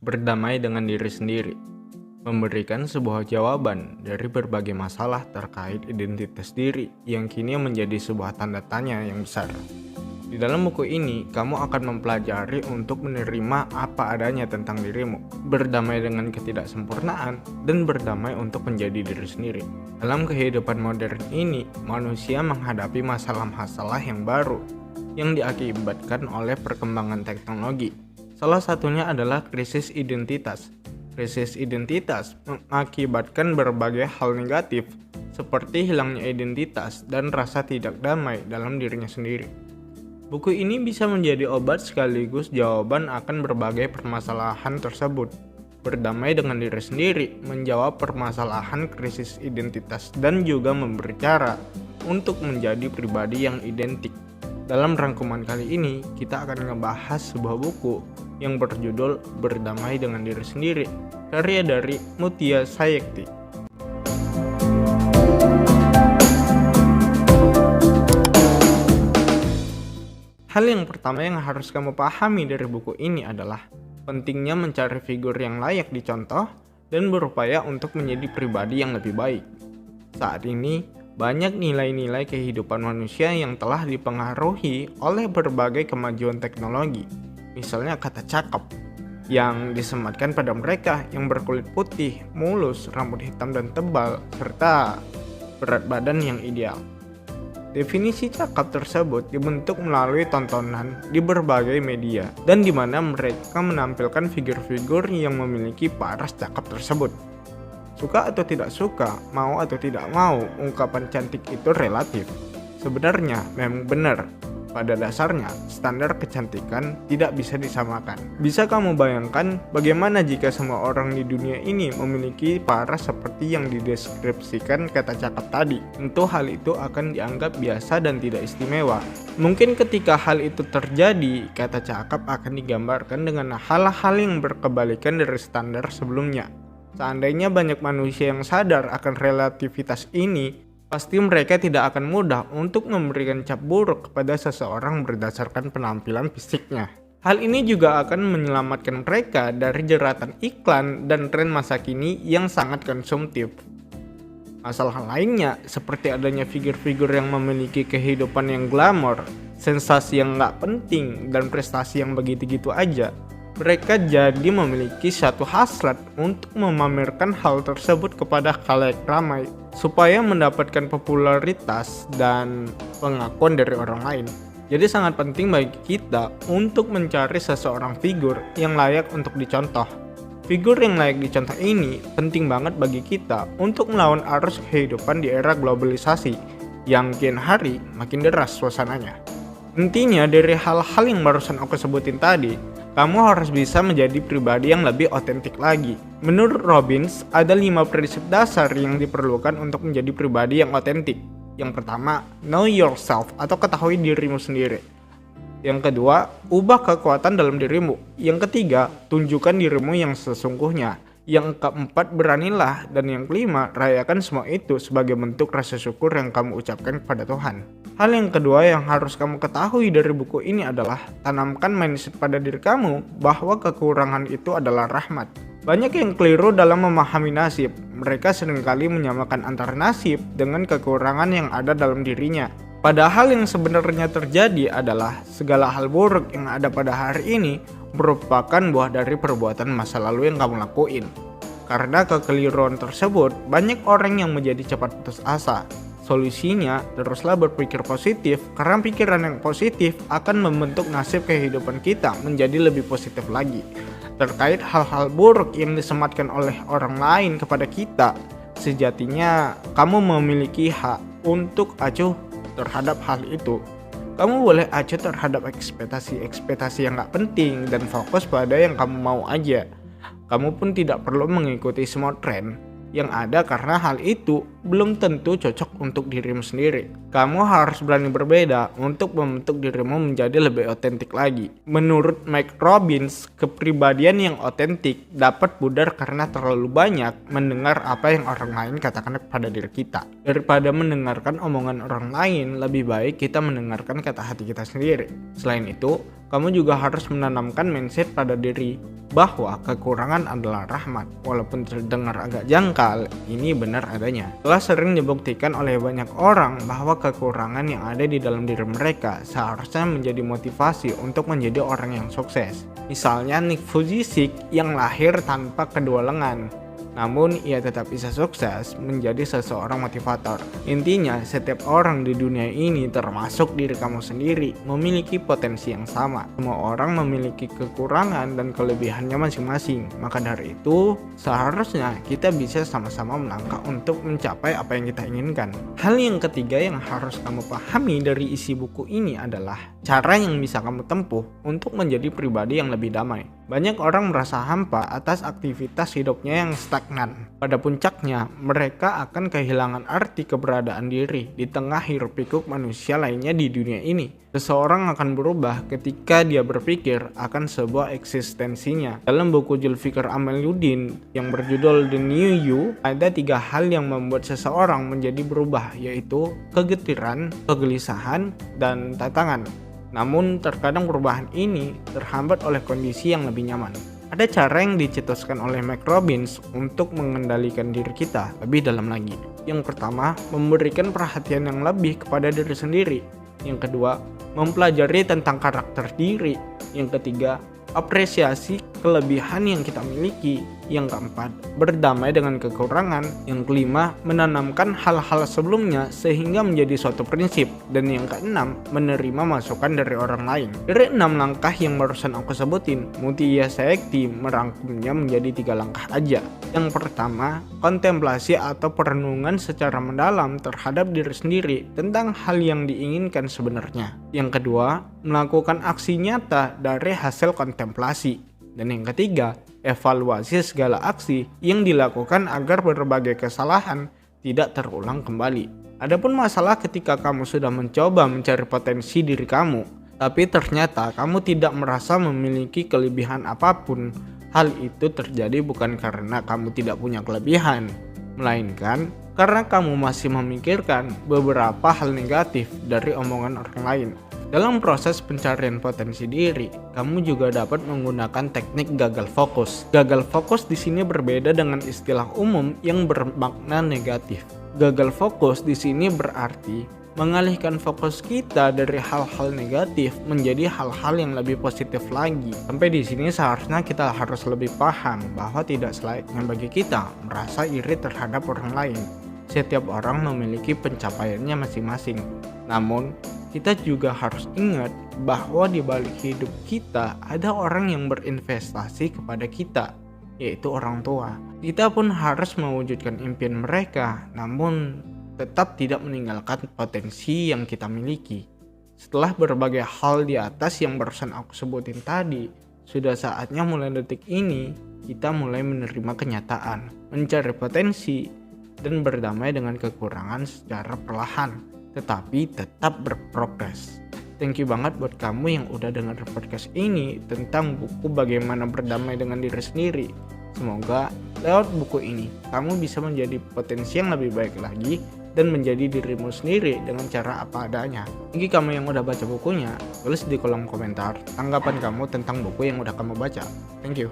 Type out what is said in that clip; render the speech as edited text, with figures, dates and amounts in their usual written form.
Berdamai dengan diri sendiri, memberikan sebuah jawaban dari berbagai masalah terkait identitas diri yang kini menjadi sebuah tanda tanya yang besar. Di dalam buku ini, kamu akan mempelajari untuk menerima apa adanya tentang dirimu, berdamai dengan ketidaksempurnaan, dan berdamai untuk menjadi diri sendiri. Dalam kehidupan modern ini, manusia menghadapi masalah-masalah yang baru yang diakibatkan oleh perkembangan teknologi. Salah satunya adalah krisis identitas. Krisis identitas mengakibatkan berbagai hal negatif, seperti hilangnya identitas dan rasa tidak damai dalam dirinya sendiri. Buku ini bisa menjadi obat sekaligus jawaban akan berbagai permasalahan tersebut. Berdamai dengan diri sendiri, menjawab permasalahan krisis identitas, dan juga memberi cara untuk menjadi pribadi yang identik. Dalam rangkuman kali ini, kita akan ngebahas sebuah buku yang berjudul Berdamai dengan Diri Sendiri, karya dari Mutia Sayekti. Hal yang pertama yang harus kamu pahami dari buku ini adalah pentingnya mencari figur yang layak dicontoh dan berupaya untuk menjadi pribadi yang lebih baik. Saat ini, banyak nilai-nilai kehidupan manusia yang telah dipengaruhi oleh berbagai kemajuan teknologi. Misalnya kata cakep, yang disematkan pada mereka yang berkulit putih, mulus, rambut hitam dan tebal, serta berat badan yang ideal. Definisi cakep tersebut dibentuk melalui tontonan di berbagai media dan di mana mereka menampilkan figur-figur yang memiliki paras cakep tersebut. Suka atau tidak suka, mau atau tidak mau, ungkapan cantik itu relatif. Sebenarnya memang benar, pada dasarnya standar kecantikan tidak bisa disamakan. Bisa kamu bayangkan bagaimana jika semua orang di dunia ini memiliki paras seperti yang dideskripsikan kata cakep tadi? Tentu hal itu akan dianggap biasa dan tidak istimewa. Mungkin ketika hal itu terjadi, kata cakep akan digambarkan dengan hal-hal yang berkebalikan dari standar sebelumnya. Seandainya banyak manusia yang sadar akan relativitas ini, pasti mereka tidak akan mudah untuk memberikan cap buruk kepada seseorang berdasarkan penampilan fisiknya. Hal ini juga akan menyelamatkan mereka dari jeratan iklan dan tren masa kini yang sangat konsumtif. Masalah lainnya seperti adanya figur-figur yang memiliki kehidupan yang glamor, sensasi yang gak penting, dan prestasi yang begitu-gitu aja. Mereka jadi memiliki satu hasrat untuk memamerkan hal tersebut kepada khalayak ramai supaya mendapatkan popularitas dan pengakuan dari orang lain. Jadi sangat penting bagi kita untuk mencari seseorang figur yang layak untuk dicontoh. Figur yang layak dicontoh ini penting banget bagi kita untuk melawan arus kehidupan di era globalisasi yang kian hari makin deras suasananya. Intinya dari hal-hal yang barusan aku sebutin tadi, kamu harus bisa menjadi pribadi yang lebih otentik lagi. Menurut Robbins, ada 5 prinsip dasar yang diperlukan untuk menjadi pribadi yang otentik. Yang pertama, know yourself atau ketahui dirimu sendiri. Yang kedua, ubah kekuatan dalam dirimu. Yang ketiga, tunjukkan dirimu yang sesungguhnya. Yang keempat, beranilah. Dan yang kelima, rayakan semua itu sebagai bentuk rasa syukur yang kamu ucapkan kepada Tuhan. Hal yang kedua yang harus kamu ketahui dari buku ini adalah tanamkan mindset pada diri kamu bahwa kekurangan itu adalah rahmat. Banyak yang keliru dalam memahami nasib. Mereka seringkali menyamakan antara nasib dengan kekurangan yang ada dalam dirinya. Padahal yang sebenarnya terjadi adalah segala hal buruk yang ada pada hari ini merupakan buah dari perbuatan masa lalu yang kamu lakuin. Karena kekeliruan tersebut, banyak orang yang menjadi cepat putus asa. Solusinya, teruslah berpikir positif, karena pikiran yang positif akan membentuk nasib kehidupan kita menjadi lebih positif lagi. Terkait hal-hal buruk yang disematkan oleh orang lain kepada kita, sejatinya kamu memiliki hak untuk acuh terhadap hal itu. Kamu boleh acuh terhadap ekspektasi yang gak penting dan fokus pada yang kamu mau aja. Kamu pun tidak perlu mengikuti semua tren yang ada karena hal itu belum tentu cocok untuk dirimu sendiri. Kamu harus berani berbeda untuk membentuk dirimu menjadi lebih otentik lagi. Menurut Mike Robbins, kepribadian yang otentik dapat pudar karena terlalu banyak mendengar apa yang orang lain katakan kepada diri kita. Daripada mendengarkan omongan orang lain, lebih baik kita mendengarkan kata hati kita sendiri. Selain itu, kamu juga harus menanamkan mindset pada diri bahwa kekurangan adalah rahmat. Walaupun terdengar agak jangkal, ini benar adanya. Telah sering dibuktikan oleh banyak orang bahwa kekurangan yang ada di dalam diri mereka seharusnya menjadi motivasi untuk menjadi orang yang sukses. Misalnya Nick Vujicic yang lahir tanpa kedua lengan, namun ia tetap bisa sukses menjadi seseorang motivator. Intinya, setiap orang di dunia ini termasuk diri kamu sendiri memiliki potensi yang sama. Semua orang memiliki kekurangan dan kelebihannya masing-masing. Maka dari itu, seharusnya kita bisa sama-sama melangkah untuk mencapai apa yang kita inginkan. Hal yang ketiga yang harus kamu pahami dari isi buku ini adalah cara yang bisa kamu tempuh untuk menjadi pribadi yang lebih damai. Banyak orang merasa hampa atas aktivitas hidupnya yang stagnan. Pada puncaknya, mereka akan kehilangan arti keberadaan diri di tengah hiruk-pikuk manusia lainnya di dunia ini. Seseorang akan berubah ketika dia berpikir akan sebuah eksistensinya. Dalam buku Zulfikar Amaluddin yang berjudul The New You, ada 3 hal yang membuat seseorang menjadi berubah, yaitu kegetiran, kegelisahan, dan tantangan. Namun terkadang perubahan ini terhambat oleh kondisi yang lebih nyaman. Ada cara yang dicetuskan oleh Mike Robbins untuk mengendalikan diri kita lebih dalam lagi. Yang pertama, memberikan perhatian yang lebih kepada diri sendiri. Yang kedua, mempelajari tentang karakter diri. Yang ketiga, apresiasi kelebihan yang kita miliki. Yang keempat, berdamai dengan kekurangan. Yang kelima, menanamkan hal-hal sebelumnya sehingga menjadi suatu prinsip. Dan yang keenam, menerima masukan dari orang lain. Dari 6 langkah yang barusan aku sebutin, Muttiah Saekti merangkumnya menjadi 3 langkah aja. Yang pertama, kontemplasi atau perenungan secara mendalam terhadap diri sendiri tentang hal yang diinginkan sebenarnya. Yang kedua, melakukan aksi nyata dari hasil kontemplasi. Dan yang ketiga, evaluasi segala aksi yang dilakukan agar berbagai kesalahan tidak terulang kembali. Adapun masalah ketika kamu sudah mencoba mencari potensi diri kamu, tapi ternyata kamu tidak merasa memiliki kelebihan apapun, hal itu terjadi bukan karena kamu tidak punya kelebihan, melainkan karena kamu masih memikirkan beberapa hal negatif dari omongan orang lain. Dalam proses pencarian potensi diri, kamu juga dapat menggunakan teknik gagal fokus. Gagal fokus di sini berbeda dengan istilah umum yang bermakna negatif. Gagal fokus di sini berarti mengalihkan fokus kita dari hal-hal negatif menjadi hal-hal yang lebih positif lagi. Sampai di sini seharusnya kita harus lebih paham bahwa tidak selayaknya bagi kita merasa iri terhadap orang lain. Setiap orang memiliki pencapaiannya masing-masing. Namun, kita juga harus ingat bahwa di balik hidup kita ada orang yang berinvestasi kepada kita, yaitu orang tua. Kita pun harus mewujudkan impian mereka, namun tetap tidak meninggalkan potensi yang kita miliki. Setelah berbagai hal di atas yang barusan aku sebutin tadi, sudah saatnya mulai detik ini kita mulai menerima kenyataan, mencari potensi, dan berdamai dengan kekurangan secara perlahan, tetapi tetap berprogres. Thank you banget buat kamu yang udah dengar podcast ini tentang buku bagaimana berdamai dengan diri sendiri. Semoga lewat buku ini kamu bisa menjadi potensi yang lebih baik lagi dan menjadi dirimu sendiri dengan cara apa adanya. Bagi kamu yang udah baca bukunya, tulis di kolom komentar tanggapan kamu tentang buku yang udah kamu baca. Thank you.